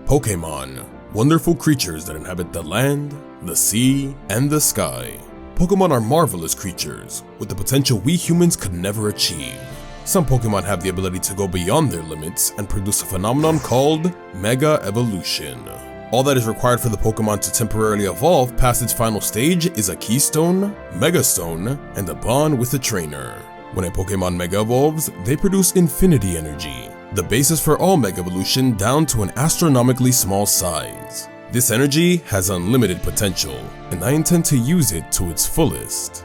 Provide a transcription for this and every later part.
Pokémon, wonderful creatures that inhabit the land, the sea, and the sky. Pokémon are marvelous creatures, with the potential we humans could never achieve. Some Pokémon have the ability to go beyond their limits and produce a phenomenon called Mega Evolution. All that is required for the Pokémon to temporarily evolve past its final stage is a Keystone, Megastone, and a bond with a trainer. When a Pokémon Mega Evolves, they produce Infinity Energy, the basis for all Mega Evolution down to an astronomically small size. This energy has unlimited potential, and I intend to use it to its fullest.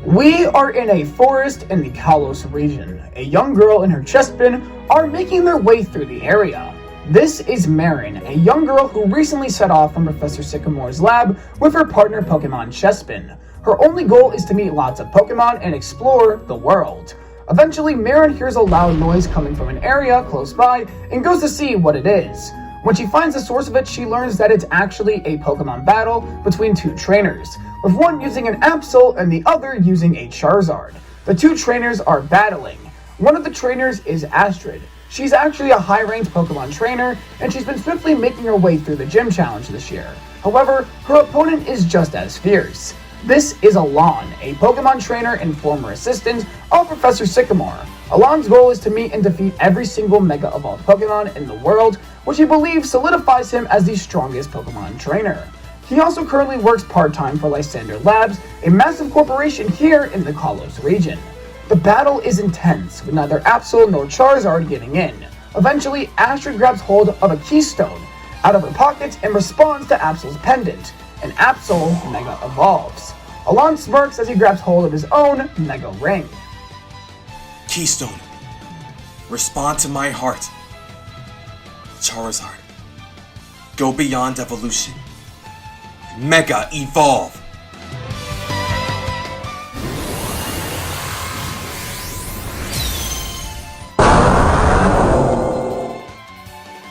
We are in a forest in the Kalos region. A young girl and her Chespin are making their way through the area. This is Marin, a young girl who recently set off from Professor Sycamore's lab with her partner Pokemon Chespin. Her only goal is to meet lots of Pokemon and explore the world. Eventually, Marin hears a loud noise coming from an area close by and goes to see what it is. When she finds the source of it, she learns that it's actually a Pokemon battle between two trainers, with one using an Absol and the other using a Charizard. The two trainers are battling. One of the trainers is Astrid. She's actually a high-ranked Pokemon trainer, and she's been swiftly making her way through the gym challenge this year. However, her opponent is just as fierce. This is Alain, a Pokemon trainer and former assistant of Professor Sycamore. Alain's goal is to meet and defeat every single Mega Evolved Pokemon in the world, which he believes solidifies him as the strongest Pokemon trainer. He also currently works part-time for Lysandre Labs, a massive corporation here in the Kalos region. The battle is intense, with neither Absol nor Charizard getting in. Eventually, Astrid grabs hold of a Keystone out of her pocket and responds to Absol's pendant, and Absol Mega Evolves. Alain smirks as he grabs hold of his own Mega Ring. Keystone, respond to my heart. Charizard, go beyond evolution. Mega Evolve!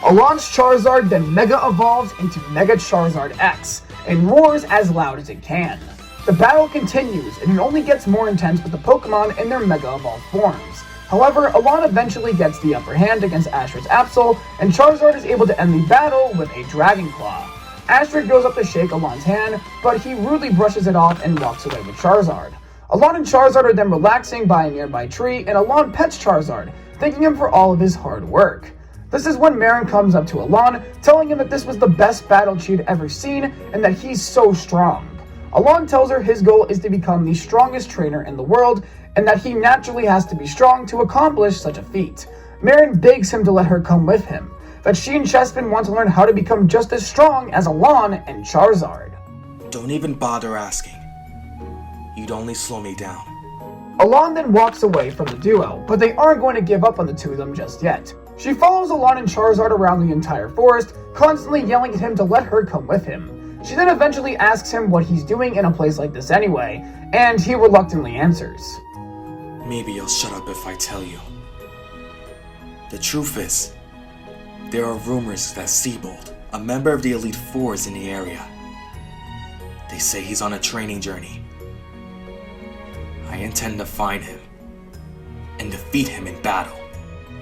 Alain's Charizard then Mega Evolves into Mega Charizard X and roars as loud as it can. The battle continues, and it only gets more intense with the Pokemon in their Mega Evolved forms. However, Alain eventually gets the upper hand against Astrid's Absol, and Charizard is able to end the battle with a Dragon Claw. Astrid goes up to shake Alain's hand, but he rudely brushes it off and walks away with Charizard. Alain and Charizard are then relaxing by a nearby tree, and Alain pets Charizard, thanking him for all of his hard work. This is when Marin comes up to Alain, telling him that this was the best battle she'd ever seen, and that he's so strong. Alain tells her his goal is to become the strongest trainer in the world, and that he naturally has to be strong to accomplish such a feat. Marin begs him to let her come with him, that she and Chespin want to learn how to become just as strong as Alain and Charizard. Don't even bother asking. You'd only slow me down. Alain then walks away from the duo, but they aren't going to give up on the two of them just yet. She follows Alain and Charizard around the entire forest, constantly yelling at him to let her come with him. She then eventually asks him what he's doing in a place like this anyway, and he reluctantly answers. Maybe you'll shut up if I tell you. The truth is, there are rumors that Siebold, a member of the Elite Four, is in the area. They say he's on a training journey. I intend to find him and defeat him in battle.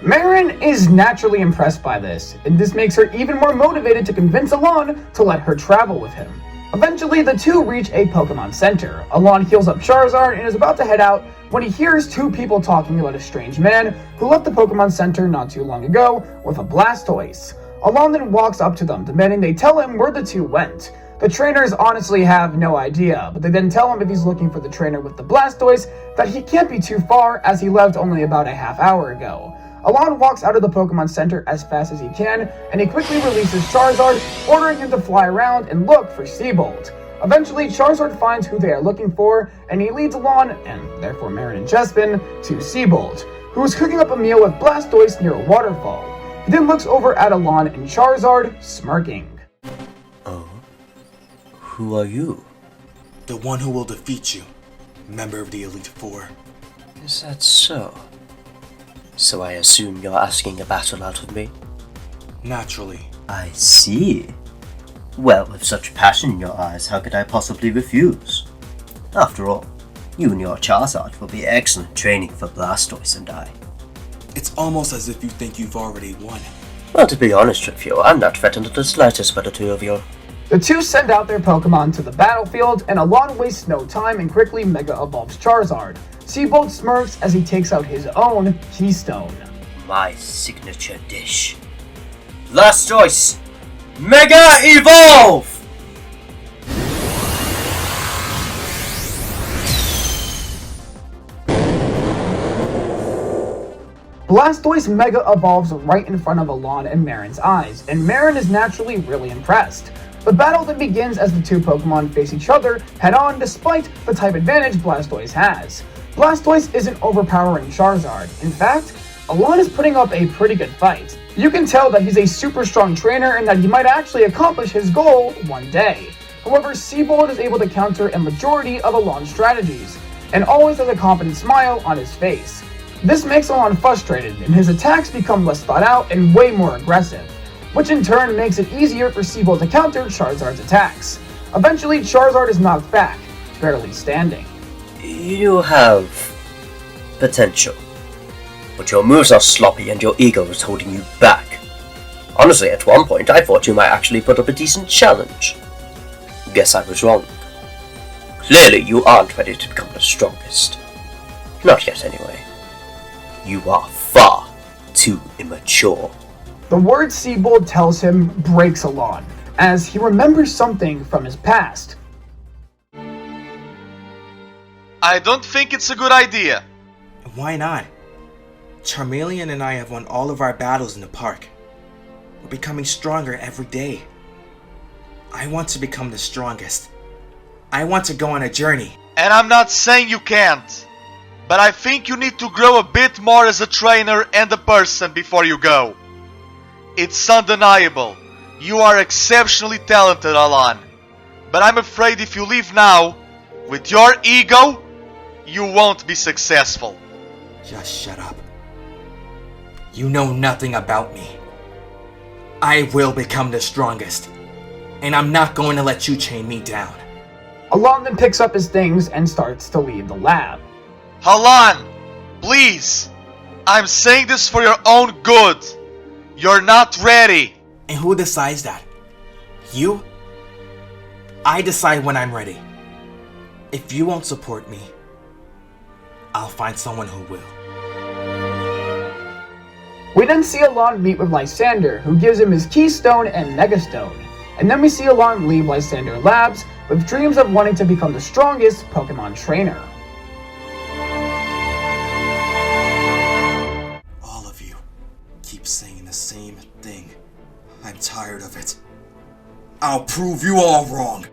Marin is naturally impressed by this, and this makes her even more motivated to convince Alain to let her travel with him. Eventually, the two reach a Pokemon Center. Alain heals up Charizard and is about to head out when he hears two people talking about a strange man who left the Pokemon Center not too long ago with a Blastoise. Alain then walks up to them, demanding they tell him where the two went. The trainers honestly have no idea, but they then tell him if he's looking for the trainer with the Blastoise that he can't be too far as he left only about a half hour ago. Alain walks out of the Pokemon Center as fast as he can, and he quickly releases Charizard, ordering him to fly around and look for Siebold. Eventually, Charizard finds who they are looking for, and he leads Alain, and therefore Marin and Chespin, to Siebold, who is cooking up a meal with Blastoise near a waterfall. He then looks over at Alain and Charizard, smirking. Who are you? The one who will defeat you, member of the Elite Four. Is that so? So I assume you're asking a battle out of me? Naturally. I see. Well, with such passion in your eyes, how could I possibly refuse? After all, you and your Charizard will be excellent training for Blastoise and I. It's almost as if you think you've already won. Well, to be honest with you, I'm not threatened in the slightest by the two of you. The two send out their Pokemon to the battlefield, and Alain wastes no time and quickly Mega Evolves Charizard. Siebold smirks as he takes out his own Keystone. My signature dish. Blastoise! Mega Evolve! Blastoise Mega Evolves right in front of Alain and Marin's eyes, and Marin is naturally really impressed. The battle then begins as the two Pokemon face each other head-on despite the type advantage Blastoise has. Blastoise isn't overpowering Charizard. In fact, Alain is putting up a pretty good fight. You can tell that he's a super strong trainer and that he might actually accomplish his goal one day. However, Siebold is able to counter a majority of Alain's strategies, and always has a confident smile on his face. This makes Alain frustrated, and his attacks become less thought out and way more aggressive, which in turn makes it easier for Siebold to counter Charizard's attacks. Eventually, Charizard is knocked back, barely standing. You have potential, but your moves are sloppy and your ego is holding you back. Honestly, at one point I thought you might actually put up a decent challenge. Guess I was wrong. Clearly you aren't ready to become the strongest. Not yet anyway. You are far too immature. The words Siebold tells him breaks Alain, as he remembers something from his past. I don't think it's a good idea. Why not? Charmeleon and I have won all of our battles in the park. We're becoming stronger every day. I want to become the strongest. I want to go on a journey. And I'm not saying you can't, but I think you need to grow a bit more as a trainer and a person before you go. It's undeniable. You are exceptionally talented, Alain. But I'm afraid if you leave now, with your ego, you won't be successful. Just shut up. You know nothing about me. I will become the strongest, and I'm not going to let you chain me down. Alain then picks up his things and starts to leave the lab. Alain, please. I'm saying this for your own good. You're not ready. And who decides that? You? I decide when I'm ready. If you won't support me, I'll find someone who will. We then see Alain meet with Lysandre, who gives him his Keystone and Megastone. And then we see Alain leave Lysandre Labs with dreams of wanting to become the strongest Pokemon trainer. All of you keep saying the same thing. I'm tired of it. I'll prove you all wrong.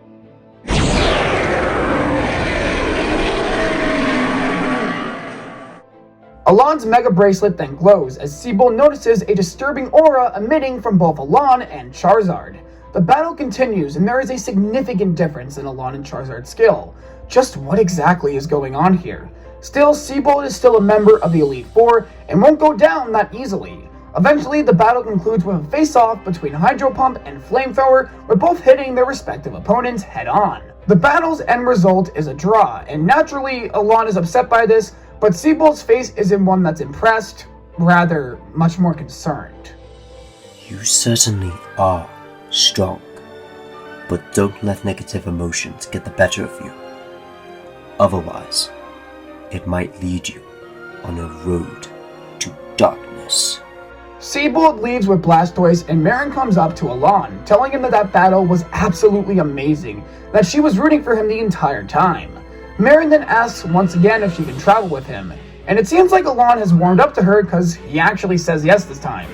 Alain's Mega Bracelet then glows as Siebold notices a disturbing aura emitting from both Alain and Charizard. The battle continues and there is a significant difference in Alain and Charizard's skill. Just what exactly is going on here? Still, Siebold is still a member of the Elite Four and won't go down that easily. Eventually, the battle concludes with a face-off between Hydro Pump and Flamethrower, with both hitting their respective opponents head-on. The battle's end result is a draw, and naturally, Alain is upset by this, but Siebold's face isn't one that's impressed, rather, much more concerned. You certainly are strong, but don't let negative emotions get the better of you. Otherwise, it might lead you on a road to darkness. Siebold leaves with Blastoise and Marin comes up to Alain, telling him that that battle was absolutely amazing, that she was rooting for him the entire time. Marin then asks once again if she can travel with him, and it seems like Alain has warmed up to her because he actually says yes this time.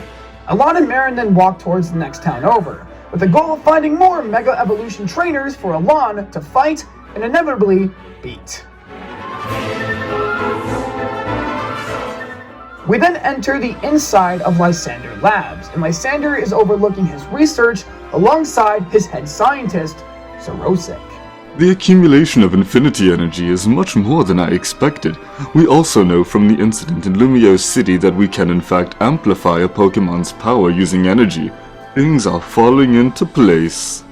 Alain and Marin then walk towards the next town over, with the goal of finding more Mega Evolution trainers for Alain to fight and inevitably beat. We then enter the inside of Lysandre Labs, and Lysandre is overlooking his research alongside his head scientist, Xerosic. The accumulation of infinity energy is much more than I expected. We also know from the incident in Lumiose City that we can in fact amplify a Pokemon's power using energy. Things are falling into place.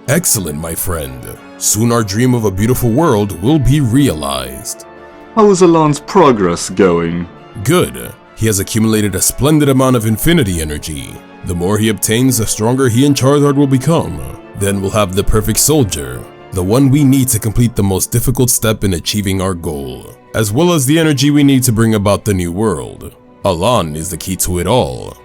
Excellent, my friend. Soon our dream of a beautiful world will be realized. How is Alain's progress going? Good. He has accumulated a splendid amount of infinity energy. The more he obtains, the stronger he and Charizard will become. Then we'll have the perfect soldier, the one we need to complete the most difficult step in achieving our goal, as well as the energy we need to bring about the new world. Alain is the key to it all.